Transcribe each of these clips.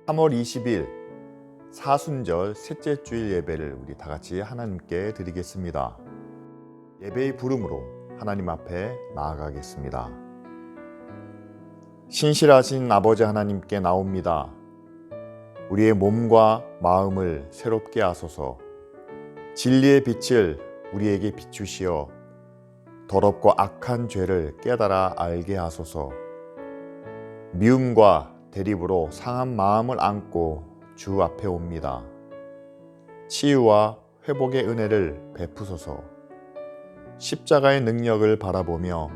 3월 20일 사순절 셋째 주일 예배를 우리 다 같이 하나님께 드리겠습니다. 예배의 부름으로 하나님 앞에 나아가겠습니다. 신실하신 아버지 하나님께 나옵니다. 우리의 몸과 마음을 새롭게 하소서. 진리의 빛을 우리에게 비추시어 더럽고 악한 죄를 깨달아 알게 하소서. 미움과 대립으로 상한 마음을 안고 주 앞에 옵니다. 치유와 회복의 은혜를 베푸소서. 십자가의 능력을 바라보며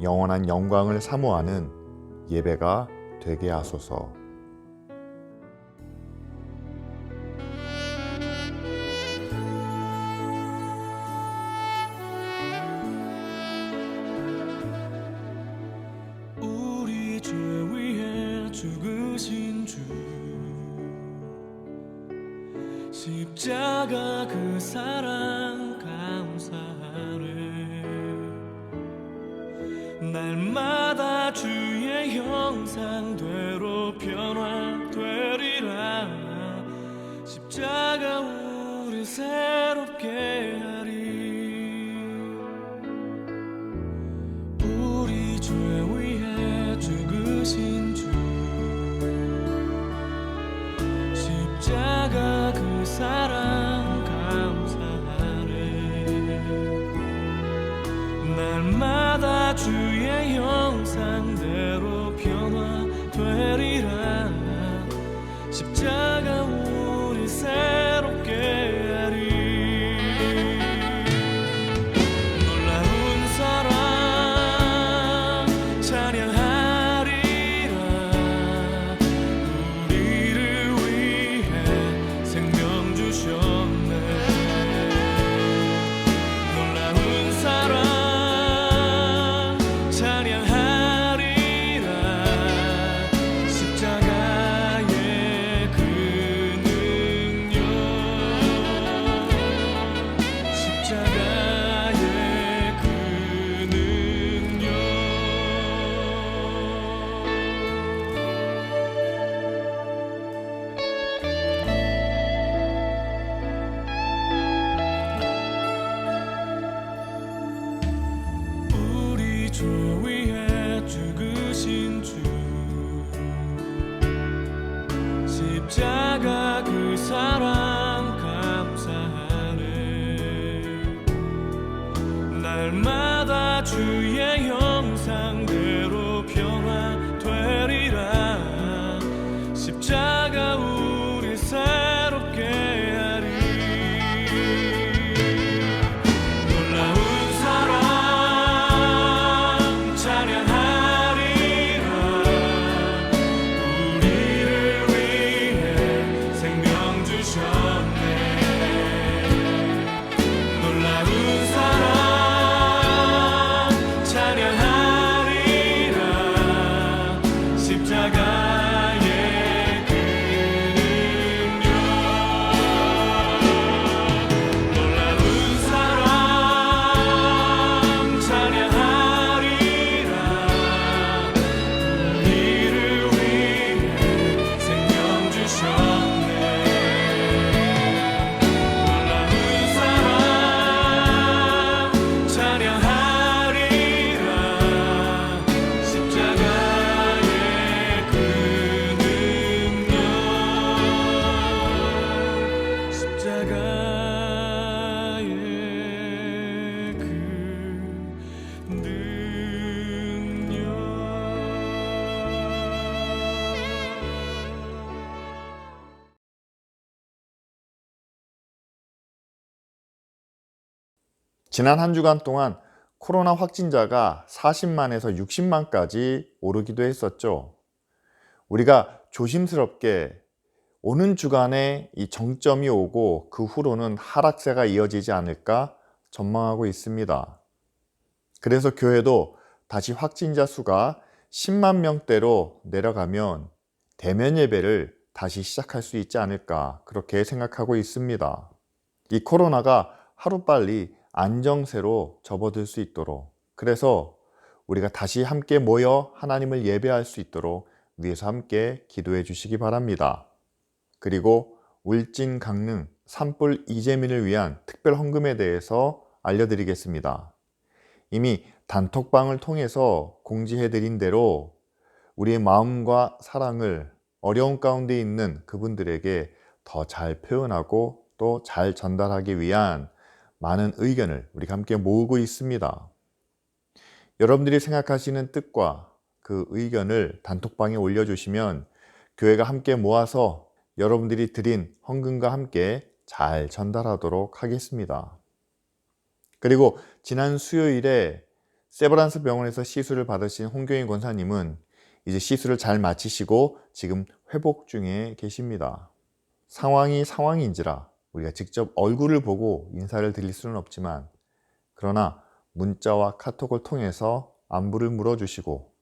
영원한 영광을 사모하는 예배가 되게 하소서. 우리 죄 위해 죽으신 주, 십자가 그 사랑 감사하네. 날마다 주의 형상대로 변화되리라. 십자가 우리 새롭게 하리. 우리 죄 위해 죽으신 주, 십자가 그 사랑 감사하네. 날마다 주의 형상대로 변화되리라. 십자가 우리 새롭게 하리. 놀라운 사랑 찬양하리라. 우리를 위해 생명 주셨네. 놀라운 사랑 찬양하리라. 십자가의 그 능력, 십자가의 그 능력. 우리 죄 위해 죽으신 주, 십자가 그 사랑 감사하네. 날마다 주의 형상대로 변화되리라. 십자가 우리 새롭게 하리. 놀라운 사랑 찬양하리라. 우리를 위해 생명 주셨네. 놀라운 사랑 찬양하리라. 십자가의 그 능력. 놀라운 사랑 찬양하리라. 우리를 위해 생명 주셨네. 놀라운 사랑 찬양하리라. 십자가의 그 능력, 십자가의 그 능력. 지난 한 주간 동안 코로나 확진자가 40만에서 60만까지 오르기도 했었죠. 우리가 조심스럽게 오는 주간에 이 정점이 오고 그 후로는 하락세가 이어지지 않을까 전망하고 있습니다. 그래서 교회도 다시 확진자 수가 10만 명대로 내려가면 대면 예배를 다시 시작할 수 있지 않을까 그렇게 생각하고 있습니다. 이 코로나가 하루빨리 안정세로 접어들 수 있도록, 그래서 우리가 다시 함께 모여 하나님을 예배할 수 있도록 위해서 함께 기도해 주시기 바랍니다. 그리고 울진 강릉 산불 이재민을 위한 특별 헌금에 대해서 알려드리겠습니다. 이미 단톡방을 통해서 공지해 드린 대로 우리의 마음과 사랑을 어려운 가운데 있는 그분들에게 더 잘 표현하고 또 잘 전달하기 위한 많은 의견을 우리가 함께 모으고 있습니다. 여러분들이 생각하시는 뜻과 그 의견을 단톡방에 올려주시면 교회가 함께 모아서 여러분들이 드린 헌금과 함께 잘 전달하도록 하겠습니다. 그리고 지난 수요일에 세브란스 병원에서 시술을 받으신 홍경인 권사님은 이제 시술을 잘 마치시고 지금 회복 중에 계십니다. 상황이 상황인지라 우리가 직접 얼굴을 보고 인사를 드릴 수는 없지만 그러나 문자와 카톡을 통해서 안부를 물어주시고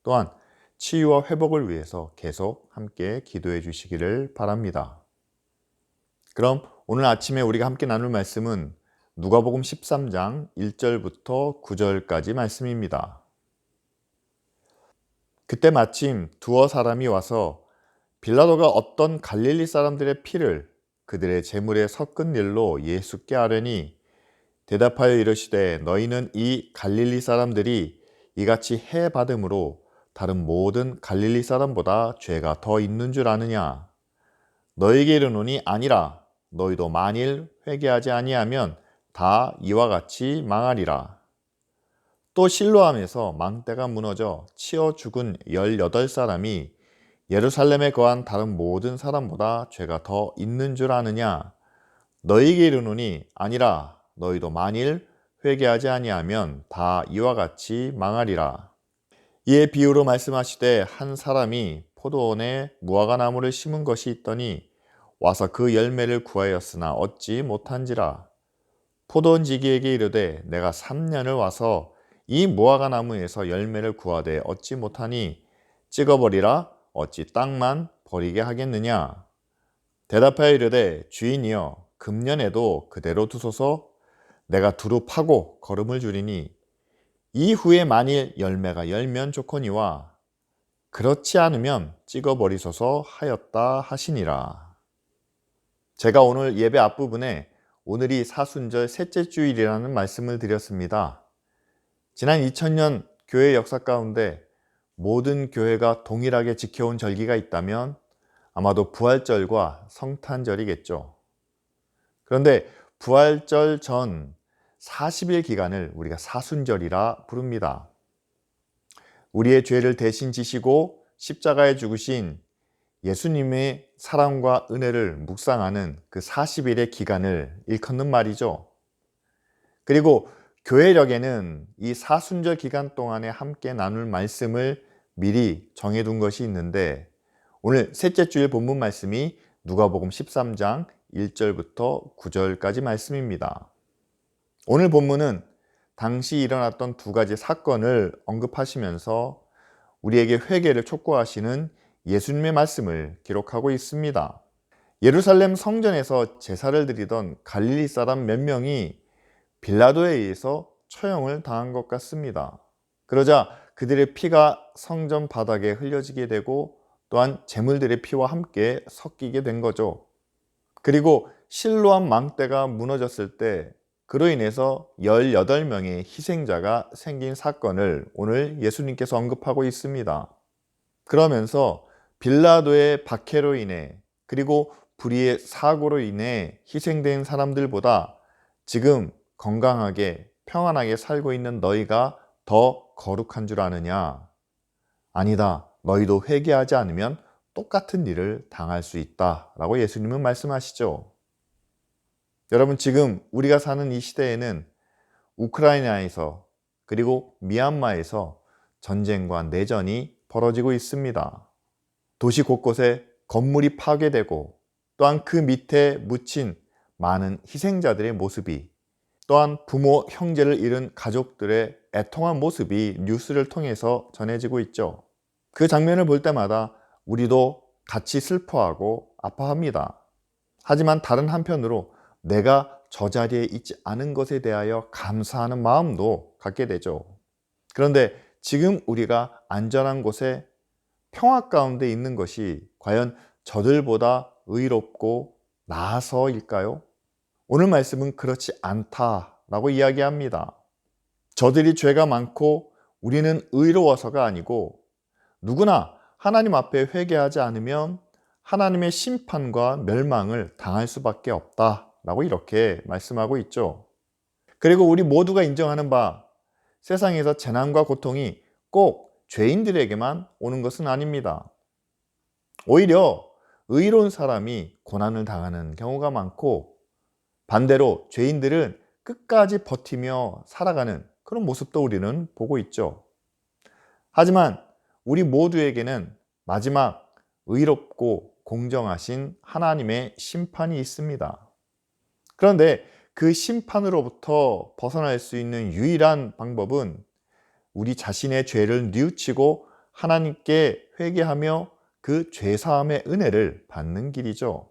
또한 치유와 회복을 위해서 계속 함께 기도해 주시기를 바랍니다. 그럼 오늘 아침에 우리가 함께 나눌 말씀은 누가복음 13장 1절부터 9절까지 말씀입니다. 그때 마침 두어 사람이 와서 빌라도가 어떤 갈릴리 사람들의 피를 그들의 제물에 섞은 일로 예수께 아뢰니 대답하여 이르시되 너희는 이 갈릴리 사람들이 이같이 해 받음으로 다른 모든 갈릴리 사람보다 죄가 더 있는 줄 아느냐? 너희에게 이르노니 아니라 너희도 만일 회개하지 아니하면 다 이와 같이 망하리라. 또 실로암에서 망대가 무너져 치어 죽은 18사람이 예루살렘에 거한 다른 모든 사람보다 죄가 더 있는 줄 아느냐? 너희에게 이르노니 아니라 너희도 만일 회개하지 아니하면 다 이와 같이 망하리라. 이에 비유로 말씀하시되 한 사람이 포도원에 무화과 나무를 심은 것이 있더니 와서 그 열매를 구하였으나 얻지 못한지라. 포도원 지기에게 이르되 내가 3년을 와서 이 무화과 나무에서 열매를 구하되 얻지 못하니 찍어버리라. 어찌 땅만 버리게 하겠느냐? 대답하여 이르되 주인이여 금년에도 그대로 두소서. 내가 두루 파고 거름을 주리니 이후에 만일 열매가 열면 좋거니와 그렇지 않으면 찍어버리소서 하였다 하시니라. 제가 오늘 예배 앞부분에 오늘이 사순절 셋째 주일이라는 말씀을 드렸습니다. 지난 2000년 교회 역사 가운데 모든 교회가 동일하게 지켜온 절기가 있다면 아마도 부활절과 성탄절이겠죠. 그런데 부활절 전 40일 기간을 우리가 사순절이라 부릅니다. 우리의 죄를 대신 지시고 십자가에 죽으신 예수님의 사랑과 은혜를 묵상하는 그 40일의 기간을 일컫는 말이죠. 그리고 교회력에는 이 사순절 기간 동안에 함께 나눌 말씀을 미리 정해둔 것이 있는데 오늘 셋째 주일 본문 말씀이 누가복음 13장 1절부터 9절까지 말씀입니다. 오늘 본문은 당시 일어났던 두 가지 사건을 언급하시면서 우리에게 회개를 촉구하시는 예수님의 말씀을 기록하고 있습니다. 예루살렘 성전에서 제사를 드리던 갈릴리 사람 몇 명이 빌라도에 의해서 처형을 당한 것 같습니다. 그러자 그들의 피가 성전 바닥에 흘려지게 되고 또한 제물들의 피와 함께 섞이게 된 거죠. 그리고 실로암 망대가 무너졌을 때 그로 인해서 18명의 희생자가 생긴 사건을 오늘 예수님께서 언급하고 있습니다. 그러면서 빌라도의 박해로 인해 그리고 불의의 사고로 인해 희생된 사람들보다 지금 건강하게 평안하게 살고 있는 너희가 더 거룩한 줄 아느냐? 아니다. 너희도 회개하지 않으면 똑같은 일을 당할 수 있다 라고 예수님은 말씀하시죠. 여러분 지금 우리가 사는 이 시대에는 우크라이나에서 그리고 미얀마에서 전쟁과 내전이 벌어지고 있습니다. 도시 곳곳에 건물이 파괴되고 또한 그 밑에 묻힌 많은 희생자들의 모습이 또한 부모, 형제를 잃은 가족들의 애통한 모습이 뉴스를 통해서 전해지고 있죠. 그 장면을 볼 때마다 우리도 같이 슬퍼하고 아파합니다. 하지만 다른 한편으로 내가 저 자리에 있지 않은 것에 대하여 감사하는 마음도 갖게 되죠. 그런데 지금 우리가 안전한 곳에 평화 가운데 있는 것이 과연 저들보다 의롭고 나아서일까요? 오늘 말씀은 그렇지 않다라고 이야기합니다. 저들이 죄가 많고 우리는 의로워서가 아니고 누구나 하나님 앞에 회개하지 않으면 하나님의 심판과 멸망을 당할 수밖에 없다라고 이렇게 말씀하고 있죠. 그리고 우리 모두가 인정하는 바 세상에서 재난과 고통이 꼭 죄인들에게만 오는 것은 아닙니다. 오히려 의로운 사람이 고난을 당하는 경우가 많고 반대로 죄인들은 끝까지 버티며 살아가는 그런 모습도 우리는 보고 있죠. 하지만 우리 모두에게는 마지막 의롭고 공정하신 하나님의 심판이 있습니다. 그런데 그 심판으로부터 벗어날 수 있는 유일한 방법은 우리 자신의 죄를 뉘우치고 하나님께 회개하며 그 죄사함의 은혜를 받는 길이죠.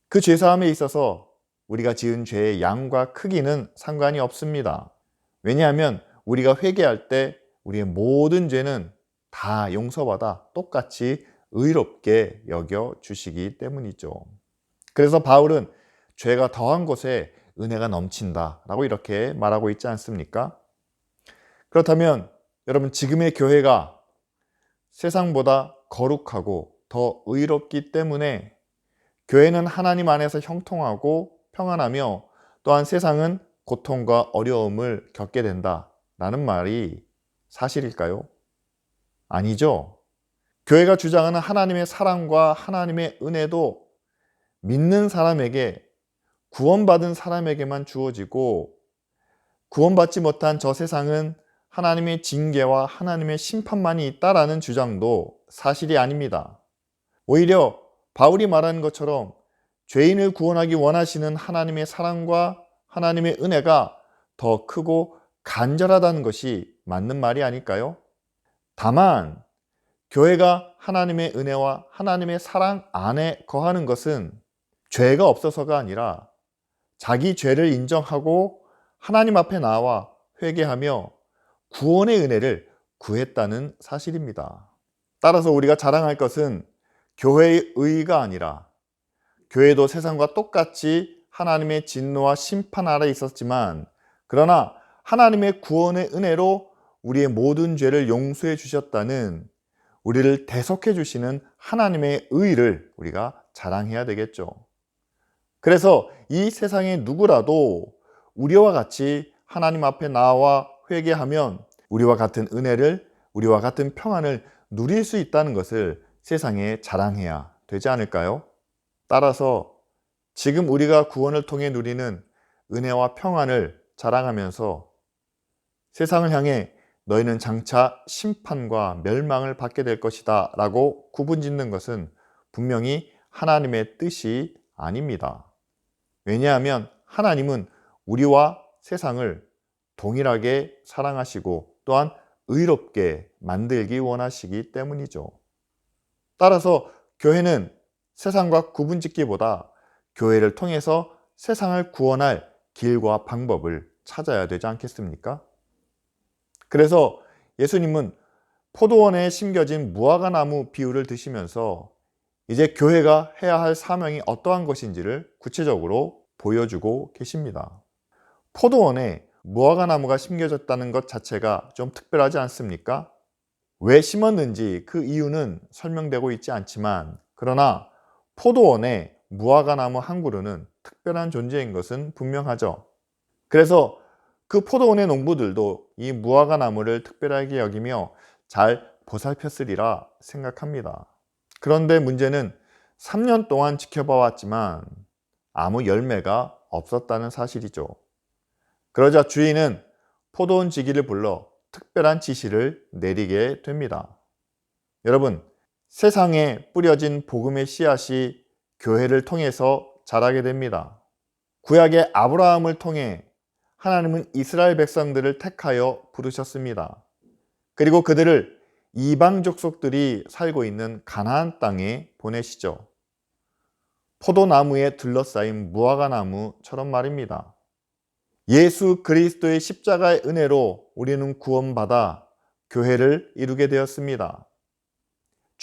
그 죄사함에 있어서 우리가 지은 죄의 양과 크기는 상관이 없습니다. 왜냐하면 우리가 회개할 때 우리의 모든 죄는 다 용서받아 똑같이 의롭게 여겨 주시기 때문이죠. 그래서 바울은 죄가 더한 곳에 은혜가 넘친다라고 이렇게 말하고 있지 않습니까? 그렇다면 여러분, 지금의 교회가 세상보다 거룩하고 더 의롭기 때문에 교회는 하나님 안에서 형통하고 평안하며 또한 세상은 고통과 어려움을 겪게 된다라는 말이 사실일까요? 아니죠. 교회가 주장하는 하나님의 사랑과 하나님의 은혜도 믿는 사람에게, 구원받은 사람에게만 주어지고 구원받지 못한 저 세상은 하나님의 징계와 하나님의 심판만이 있다라는 주장도 사실이 아닙니다. 오히려 바울이 말하는 것처럼 죄인을 구원하기 원하시는 하나님의 사랑과 하나님의 은혜가 더 크고 간절하다는 것이 맞는 말이 아닐까요? 다만 교회가 하나님의 은혜와 하나님의 사랑 안에 거하는 것은 죄가 없어서가 아니라 자기 죄를 인정하고 하나님 앞에 나와 회개하며 구원의 은혜를 구했다는 사실입니다. 따라서 우리가 자랑할 것은 교회의 의의가 아니라, 교회도 세상과 똑같이 하나님의 진노와 심판 아래 있었지만 그러나 하나님의 구원의 은혜로 우리의 모든 죄를 용서해 주셨다는, 우리를 대속해 주시는 하나님의 의를 우리가 자랑해야 되겠죠. 그래서 이 세상의 누구라도 우리와 같이 하나님 앞에 나와 회개하면 우리와 같은 은혜를, 우리와 같은 평안을 누릴 수 있다는 것을 세상에 자랑해야 되지 않을까요? 따라서 지금 우리가 구원을 통해 누리는 은혜와 평안을 자랑하면서 세상을 향해 너희는 장차 심판과 멸망을 받게 될 것이다 라고 구분짓는 것은 분명히 하나님의 뜻이 아닙니다. 왜냐하면 하나님은 우리와 세상을 동일하게 사랑하시고 또한 의롭게 만들기 원하시기 때문이죠. 따라서 교회는 세상과 구분짓기보다 교회를 통해서 세상을 구원할 길과 방법을 찾아야 되지 않겠습니까? 그래서 예수님은 포도원에 심겨진 무화과나무 비유를 드시면서 이제 교회가 해야 할 사명이 어떠한 것인지를 구체적으로 보여주고 계십니다. 포도원에 무화과나무가 심겨졌다는 것 자체가 좀 특별하지 않습니까? 왜 심었는지 그 이유는 설명되고 있지 않지만, 그러나 포도원에 무화과나무 한 그루는 특별한 존재인 것은 분명하죠. 그래서 그 포도원의 농부들도 이 무화과나무를 특별하게 여기며 잘 보살폈으리라 생각합니다. 그런데 문제는 3년 동안 지켜봐 왔지만 아무 열매가 없었다는 사실이죠. 그러자 주인은 포도원 지기를 불러 특별한 지시를 내리게 됩니다. 여러분, 세상에 뿌려진 복음의 씨앗이 교회를 통해서 자라게 됩니다. 구약의 아브라함을 통해 하나님은 이스라엘 백성들을 택하여 부르셨습니다. 그리고 그들을 이방 족속들이 살고 있는 가나안 땅에 보내시죠. 포도나무에 둘러싸인 무화과나무처럼 말입니다. 예수 그리스도의 십자가의 은혜로 우리는 구원받아 교회를 이루게 되었습니다.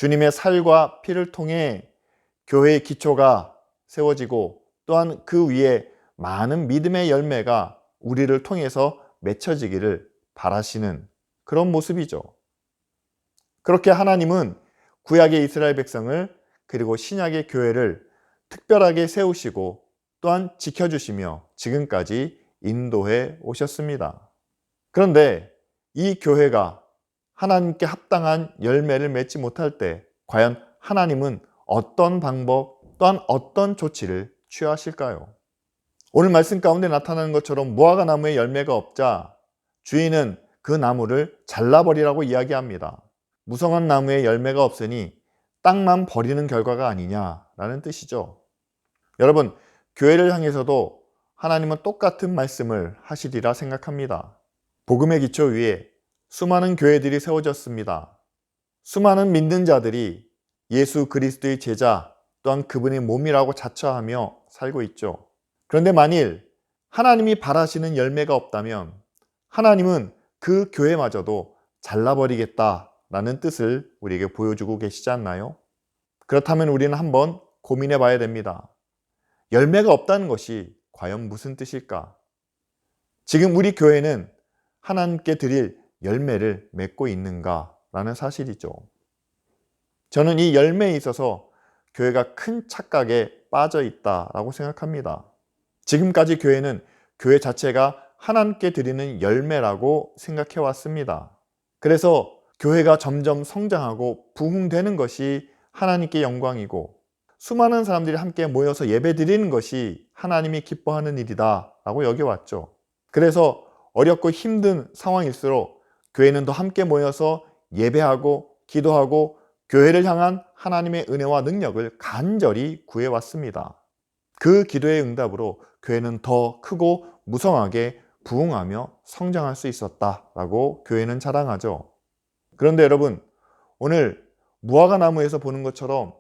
주님의 살과 피를 통해 교회의 기초가 세워지고 또한 그 위에 많은 믿음의 열매가 우리를 통해서 맺혀지기를 바라시는 그런 모습이죠. 그렇게 하나님은 구약의 이스라엘 백성을 그리고 신약의 교회를 특별하게 세우시고 또한 지켜주시며 지금까지 인도해 오셨습니다. 그런데 이 교회가 하나님께 합당한 열매를 맺지 못할 때 과연 하나님은 어떤 방법 또한 어떤 조치를 취하실까요? 오늘 말씀 가운데 나타나는 것처럼 무화과 나무에 열매가 없자 주인은 그 나무를 잘라버리라고 이야기합니다. 무성한 나무에 열매가 없으니 땅만 버리는 결과가 아니냐라는 뜻이죠. 여러분, 교회를 향해서도 하나님은 똑같은 말씀을 하시리라 생각합니다. 복음의 기초 위에 수많은 교회들이 세워졌습니다. 수많은 믿는 자들이 예수 그리스도의 제자 또한 그분의 몸이라고 자처하며 살고 있죠. 그런데 만일 하나님이 바라시는 열매가 없다면 하나님은 그 교회마저도 잘라버리겠다라는 뜻을 우리에게 보여주고 계시지 않나요? 그렇다면 우리는 한번 고민해 봐야 됩니다. 열매가 없다는 것이 과연 무슨 뜻일까? 지금 우리 교회는 하나님께 드릴 열매를 맺고 있는가라는 사실이죠. 저는 이 열매에 있어서 교회가 큰 착각에 빠져 있다라고 생각합니다. 지금까지 교회는 교회 자체가 하나님께 드리는 열매라고 생각해 왔습니다. 그래서 교회가 점점 성장하고 부흥되는 것이 하나님께 영광이고 수많은 사람들이 함께 모여서 예배 드리는 것이 하나님이 기뻐하는 일이다 라고 여겨왔죠. 그래서 어렵고 힘든 상황일수록 교회는 더 함께 모여서 예배하고 기도하고 교회를 향한 하나님의 은혜와 능력을 간절히 구해왔습니다. 그 기도의 응답으로 교회는 더 크고 무성하게 부흥하며 성장할 수 있었다라고 교회는 자랑하죠. 그런데 여러분, 오늘 무화과 나무에서 보는 것처럼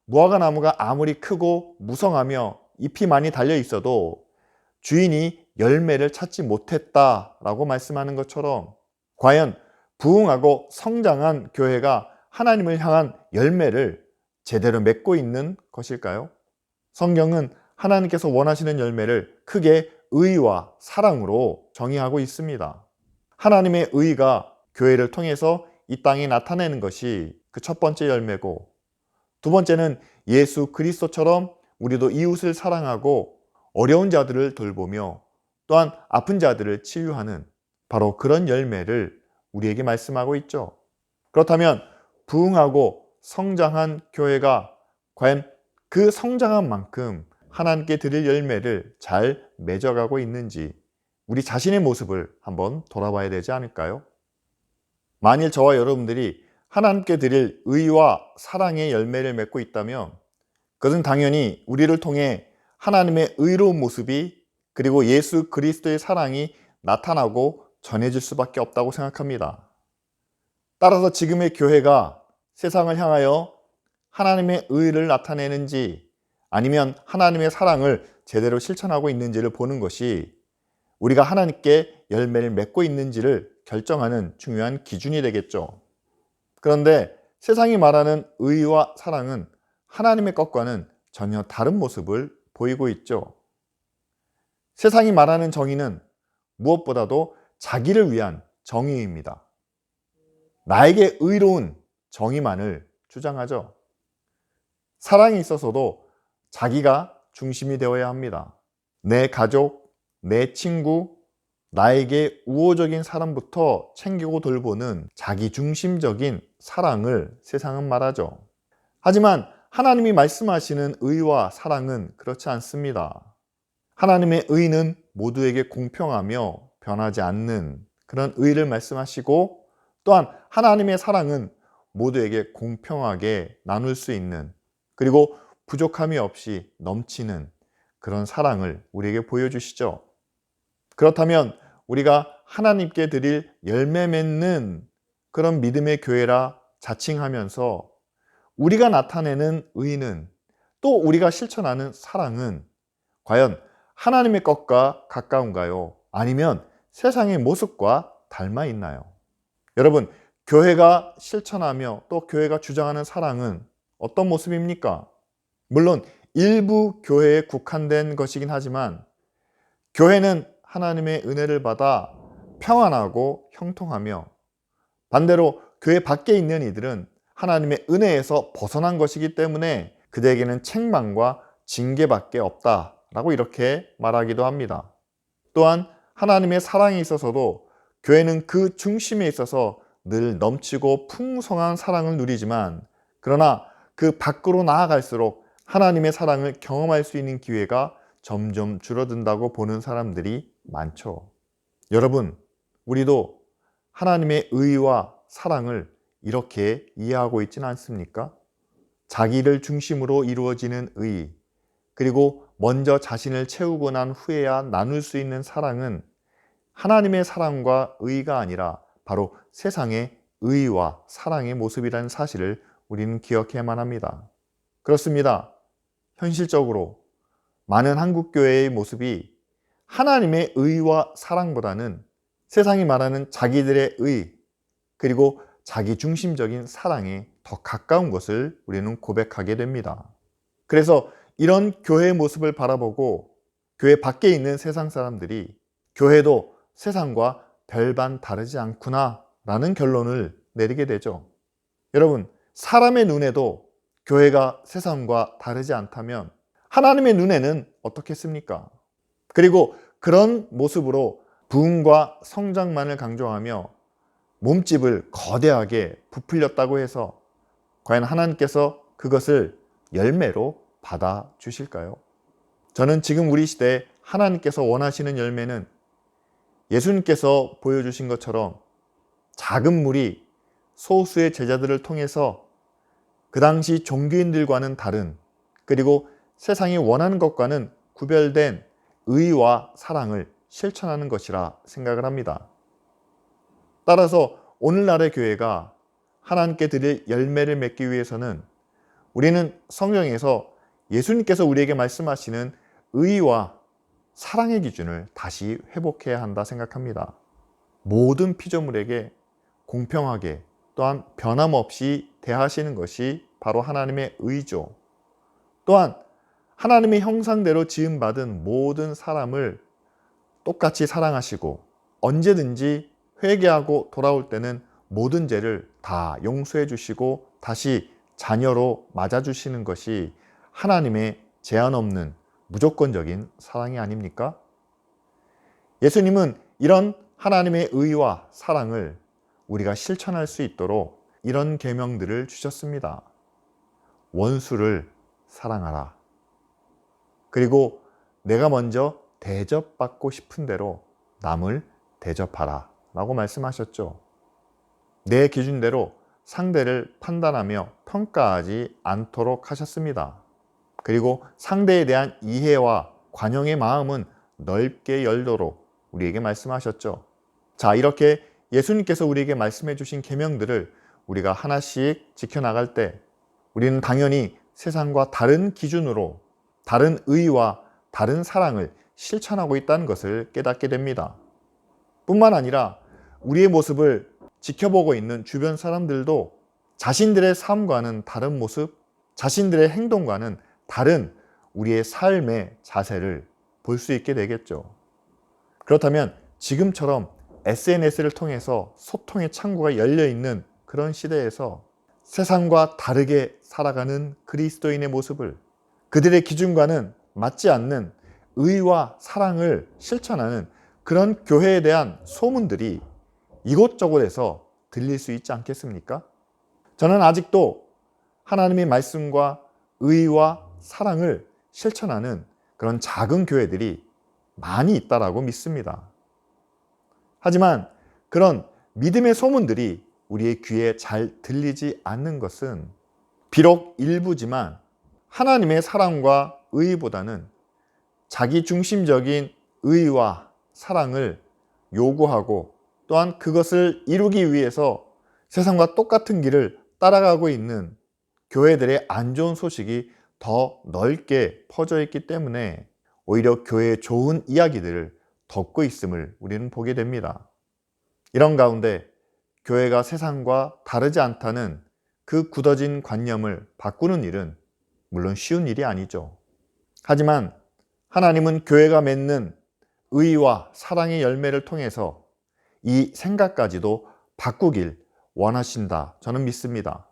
무화과 나무가 아무리 크고 무성하며 잎이 많이 달려 있어도 주인이 열매를 찾지 못했다라고 말씀하는 것처럼 과연 부흥하고 성장한 교회가 하나님을 향한 열매를 제대로 맺고 있는 것일까요? 성경은 하나님께서 원하시는 열매를 크게 의와 사랑으로 정의하고 있습니다. 하나님의 의가 교회를 통해서 이 땅에 나타내는 것이 그 첫 번째 열매고, 두 번째는 예수 그리스도처럼 우리도 이웃을 사랑하고 어려운 자들을 돌보며 또한 아픈 자들을 치유하는 바로 그런 열매를 우리에게 말씀하고 있죠. 그렇다면 부흥하고 성장한 교회가 과연 그 성장한 만큼 하나님께 드릴 열매를 잘 맺어가고 있는지 우리 자신의 모습을 한번 돌아봐야 되지 않을까요? 만일 저와 여러분들이 하나님께 드릴 의와 사랑의 열매를 맺고 있다면 그것은 당연히 우리를 통해 하나님의 의로운 모습이 그리고 예수 그리스도의 사랑이 나타나고 전해질 수밖에 없다고 생각합니다. 따라서 지금의 교회가 세상을 향하여 하나님의 의를 나타내는지 아니면 하나님의 사랑을 제대로 실천하고 있는지를 보는 것이 우리가 하나님께 열매를 맺고 있는지를 결정하는 중요한 기준이 되겠죠. 그런데 세상이 말하는 의와 사랑은 하나님의 것과는 전혀 다른 모습을 보이고 있죠. 세상이 말하는 정의는 무엇보다도 자기를 위한 정의입니다. 나에게 의로운 정의만을 주장하죠. 사랑에 있어서도 자기가 중심이 되어야 합니다. 내 가족, 내 친구, 나에게 우호적인 사람부터 챙기고 돌보는 자기 중심적인 사랑을 세상은 말하죠. 하지만 하나님이 말씀하시는 의와 사랑은 그렇지 않습니다. 하나님의 의는 모두에게 공평하며 변하지 않는 그런 의를 말씀하시고 또한 하나님의 사랑은 모두에게 공평하게 나눌 수 있는 그리고 부족함이 없이 넘치는 그런 사랑을 우리에게 보여주시죠. 그렇다면 우리가 하나님께 드릴 열매 맺는 그런 믿음의 교회라 자칭하면서 우리가 나타내는 의는 또 우리가 실천하는 사랑은 과연 하나님의 것과 가까운가요? 아니면 세상의 모습과 닮아 있나요? 여러분, 교회가 실천하며 또 교회가 주장하는 사랑은 어떤 모습입니까? 물론 일부 교회에 국한된 것이긴 하지만 교회는 하나님의 은혜를 받아 평안하고 형통하며 반대로 교회 밖에 있는 이들은 하나님의 은혜에서 벗어난 것이기 때문에 그들에게는 책망과 징계밖에 없다라고 이렇게 말하기도 합니다. 또한 하나님의 사랑에 있어서도 교회는 그 중심에 있어서 늘 넘치고 풍성한 사랑을 누리지만 그러나 그 밖으로 나아갈수록 하나님의 사랑을 경험할 수 있는 기회가 점점 줄어든다고 보는 사람들이 많죠. 여러분, 우리도 하나님의 의와 사랑을 이렇게 이해하고 있지는 않습니까? 자기를 중심으로 이루어지는 의, 그리고 먼저 자신을 채우고 난 후에야 나눌 수 있는 사랑은 하나님의 사랑과 의가 아니라 바로 세상의 의와 사랑의 모습이라는 사실을 우리는 기억해야만 합니다. 그렇습니다. 현실적으로 많은 한국교회의 모습이 하나님의 의와 사랑보다는 세상이 말하는 자기들의 의, 그리고 자기 중심적인 사랑에 더 가까운 것을 우리는 고백하게 됩니다. 그래서 이런 교회의 모습을 바라보고 교회 밖에 있는 세상 사람들이 교회도 세상과 별반 다르지 않구나 라는 결론을 내리게 되죠. 여러분, 사람의 눈에도 교회가 세상과 다르지 않다면 하나님의 눈에는 어떻겠습니까? 그리고 그런 모습으로 부흥과 성장만을 강조하며 몸집을 거대하게 부풀렸다고 해서 과연 하나님께서 그것을 열매로 받아 주실까요? 저는 지금 우리 시대에 하나님께서 원하시는 열매는 예수님께서 보여주신 것처럼 작은 무리 소수의 제자들을 통해서 그 당시 종교인들과는 다른, 그리고 세상이 원하는 것과는 구별된 의와 사랑을 실천하는 것이라 생각을 합니다. 따라서 오늘날의 교회가 하나님께 드릴 열매를 맺기 위해서는 우리는 성경에서 예수님께서 우리에게 말씀하시는 의와 사랑의 기준을 다시 회복해야 한다 생각합니다. 모든 피조물에게 공평하게 또한 변함없이 대하시는 것이 바로 하나님의 의죠. 또한 하나님의 형상대로 지음받은 모든 사람을 똑같이 사랑하시고 언제든지 회개하고 돌아올 때는 모든 죄를 다 용서해 주시고 다시 자녀로 맞아주시는 것이 하나님의 제한 없는 무조건적인 사랑이 아닙니까? 예수님은 이런 하나님의 의와 사랑을 우리가 실천할 수 있도록 이런 계명들을 주셨습니다. 원수를 사랑하라. 그리고 내가 먼저 대접받고 싶은 대로 남을 대접하라 라고 말씀하셨죠. 내 기준대로 상대를 판단하며 평가하지 않도록 하셨습니다. 그리고 상대에 대한 이해와 관용의 마음은 넓게 열도록 우리에게 말씀하셨죠. 자, 이렇게 예수님께서 우리에게 말씀해 주신 계명들을 우리가 하나씩 지켜나갈 때 우리는 당연히 세상과 다른 기준으로 다른 의와 다른 사랑을 실천하고 있다는 것을 깨닫게 됩니다. 뿐만 아니라 우리의 모습을 지켜보고 있는 주변 사람들도 자신들의 삶과는 다른 모습, 자신들의 행동과는 다른 우리의 삶의 자세를 볼 수 있게 되겠죠. 그렇다면 지금처럼 SNS를 통해서 소통의 창구가 열려 있는 그런 시대에서 세상과 다르게 살아가는 그리스도인의 모습을 그들의 기준과는 맞지 않는 의와 사랑을 실천하는 그런 교회에 대한 소문들이 이곳저곳에서 들릴 수 있지 않겠습니까? 저는 아직도 하나님의 말씀과 의와 사랑을 실천하는 그런 작은 교회들이 많이 있다라고 믿습니다. 하지만 그런 믿음의 소문들이 우리의 귀에 잘 들리지 않는 것은 비록 일부지만 하나님의 사랑과 의보다는 자기 중심적인 의와 사랑을 요구하고 또한 그것을 이루기 위해서 세상과 똑같은 길을 따라가고 있는 교회들의 안 좋은 소식이 더 넓게 퍼져 있기 때문에 오히려 교회의 좋은 이야기들을 덮고 있음을 우리는 보게 됩니다. 이런 가운데 교회가 세상과 다르지 않다는 그 굳어진 관념을 바꾸는 일은 물론 쉬운 일이 아니죠. 하지만 하나님은 교회가 맺는 의와 사랑의 열매를 통해서 이 생각까지도 바꾸길 원하신다. 저는 믿습니다.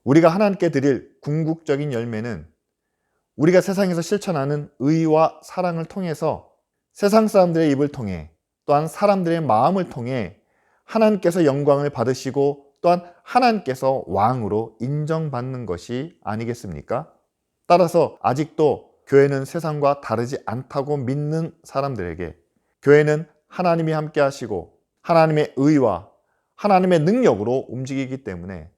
우리가 하나님께 드릴 궁극적인 열매는 우리가 세상에서 실천하는 의와 사랑을 통해서 세상 사람들의 입을 통해 또한 사람들의 마음을 통해 하나님께서 영광을 받으시고 또한 하나님께서 왕으로 인정받는 것이 아니겠습니까? 따라서 아직도 교회는 세상과 다르지 않다고 믿는 사람들에게 교회는 하나님이 함께 하시고 하나님의 의와 하나님의 능력으로 움직이기 때문에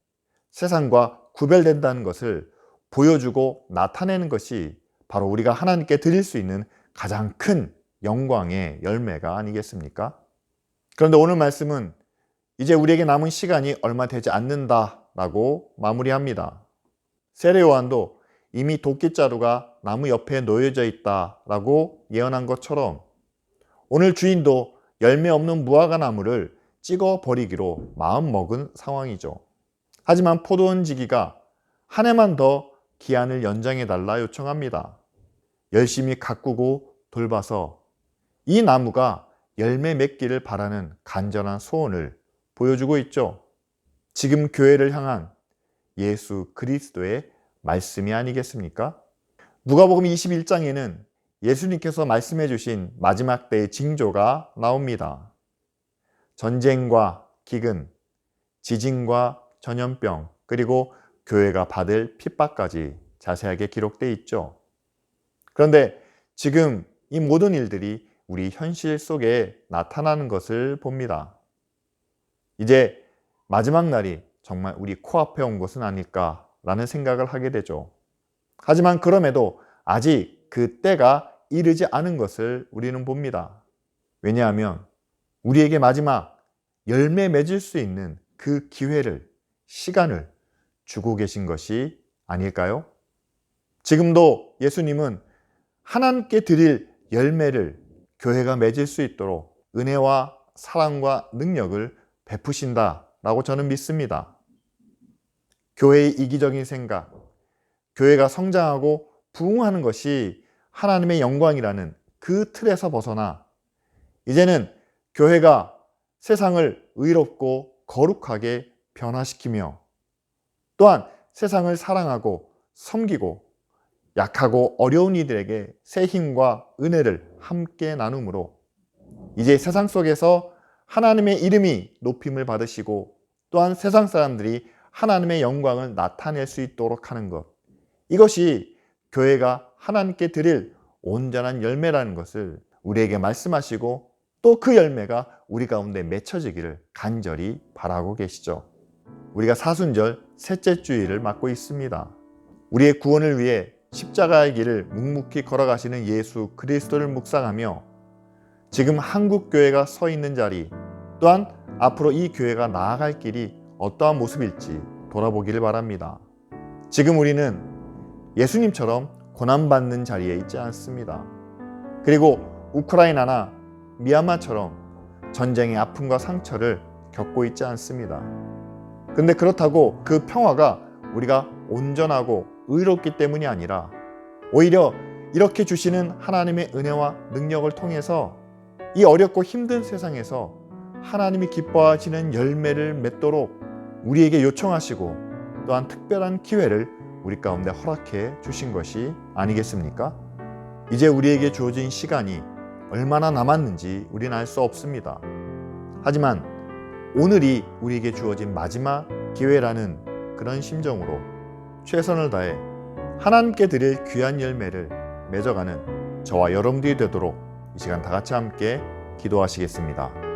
세상과 구별된다는 것을 보여주고 나타내는 것이 바로 우리가 하나님께 드릴 수 있는 가장 큰 영광의 열매가 아니겠습니까? 그런데 오늘 말씀은 이제 우리에게 남은 시간이 얼마 되지 않는다라고 마무리합니다. 세례 요한도 이미 도끼자루가 나무 옆에 놓여져 있다라고 예언한 것처럼 오늘 주인도 열매 없는 무화과 나무를 찍어 버리기로 마음먹은 상황이죠. 하지만 포도원지기가 한 해만 더 기한을 연장해달라 요청합니다. 열심히 가꾸고 돌봐서 이 나무가 열매 맺기를 바라는 간절한 소원을 보여주고 있죠. 지금 교회를 향한 예수 그리스도의 말씀이 아니겠습니까? 누가복음 21장에는 예수님께서 말씀해 주신 마지막 때의 징조가 나옵니다. 전쟁과 기근, 지진과 전염병, 그리고 교회가 받을 핍박까지 자세하게 기록되어 있죠. 그런데 지금 이 모든 일들이 우리 현실 속에 나타나는 것을 봅니다. 이제 마지막 날이 정말 우리 코앞에 온 것은 아닐까라는 생각을 하게 되죠. 하지만 그럼에도 아직 그 때가 이르지 않은 것을 우리는 봅니다. 왜냐하면 우리에게 마지막 열매 맺을 수 있는 그 기회를, 시간을 주고 계신 것이 아닐까요? 지금도 예수님은 하나님께 드릴 열매를 교회가 맺을 수 있도록 은혜와 사랑과 능력을 베푸신다라고 저는 믿습니다. 교회의 이기적인 생각, 교회가 성장하고 부흥하는 것이 하나님의 영광이라는 그 틀에서 벗어나 이제는 교회가 세상을 의롭고 거룩하게 변화시키며 또한 세상을 사랑하고 섬기고 약하고 어려운 이들에게 새 힘과 은혜를 함께 나눔으로 이제 세상 속에서 하나님의 이름이 높임을 받으시고 또한 세상 사람들이 하나님의 영광을 나타낼 수 있도록 하는 것, 이것이 교회가 하나님께 드릴 온전한 열매라는 것을 우리에게 말씀하시고 또 그 열매가 우리 가운데 맺혀지기를 간절히 바라고 계시죠. 우리가 사순절 셋째 주일을 맞고 있습니다. 우리의 구원을 위해 십자가의 길을 묵묵히 걸어가시는 예수 그리스도를 묵상하며 지금 한국 교회가 서 있는 자리, 또한 앞으로 이 교회가 나아갈 길이 어떠한 모습일지 돌아보기를 바랍니다. 지금 우리는 예수님처럼 고난받는 자리에 있지 않습니다. 그리고 우크라이나나 미얀마처럼 전쟁의 아픔과 상처를 겪고 있지 않습니다. 근데 그렇다고 그 평화가 우리가 온전하고 의롭기 때문이 아니라 오히려 이렇게 주시는 하나님의 은혜와 능력을 통해서 이 어렵고 힘든 세상에서 하나님이 기뻐하시는 열매를 맺도록 우리에게 요청하시고 또한 특별한 기회를 우리 가운데 허락해 주신 것이 아니겠습니까? 이제 우리에게 주어진 시간이 얼마나 남았는지 우리는 알 수 없습니다. 하지만 오늘이 우리에게 주어진 마지막 기회라는 그런 심정으로 최선을 다해 하나님께 드릴 귀한 열매를 맺어가는 저와 여러분들이 되도록 이 시간 다 같이 함께 기도하시겠습니다.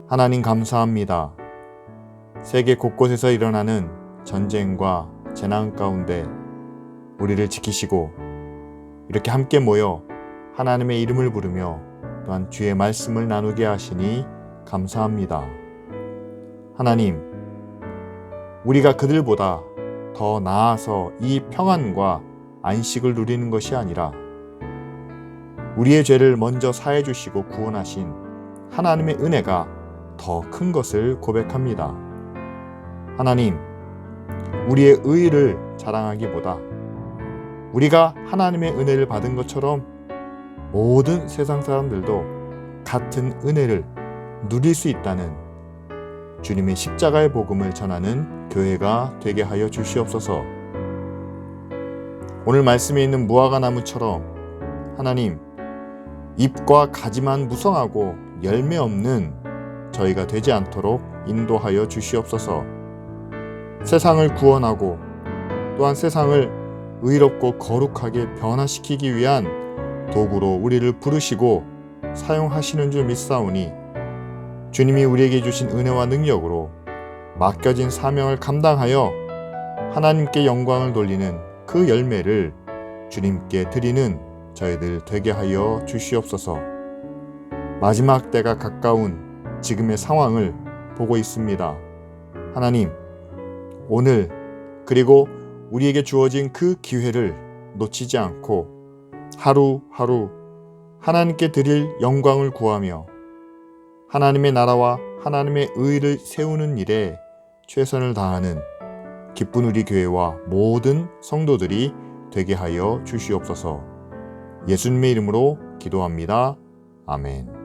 하나님 감사합니다. 세계 곳곳에서 일어나는 전쟁과 재난 가운데 우리를 지키시고 이렇게 함께 모여 하나님의 이름을 부르며 또한 주의 말씀을 나누게 하시니 감사합니다. 하나님, 우리가 그들보다 더 나아서 이 평안과 안식을 누리는 것이 아니라 우리의 죄를 먼저 사해 주시고 구원하신 하나님의 은혜가 더 큰 것을 고백합니다. 하나님, 우리의 의의를 자랑하기보다 우리가 하나님의 은혜를 받은 것처럼 모든 세상 사람들도 같은 은혜를 누릴 수 있다는 주님의 십자가의 복음을 전하는 교회가 되게 하여 주시옵소서. 오늘 말씀에 있는 무화과 나무처럼 하나님, 잎과 가지만 무성하고 열매 없는 저희가 되지 않도록 인도하여 주시옵소서. 세상을 구원하고 또한 세상을 의롭고 거룩하게 변화시키기 위한 도구로 우리를 부르시고 사용하시는 줄 믿사오니 주님이 우리에게 주신 은혜와 능력으로 맡겨진 사명을 감당하여 하나님께 영광을 돌리는 그 열매를 주님께 드리는 저희들 되게 하여 주시옵소서. 마지막 때가 가까운 지금의 상황을 보고 있습니다. 하나님, 오늘 그리고 우리에게 주어진 그 기회를 놓치지 않고 하루하루 하나님께 드릴 영광을 구하며 하나님의 나라와 하나님의 의를 세우는 일에 최선을 다하는 기쁜 우리 교회와 모든 성도들이 되게 하여 주시옵소서. 예수님의 이름으로 기도합니다. 아멘.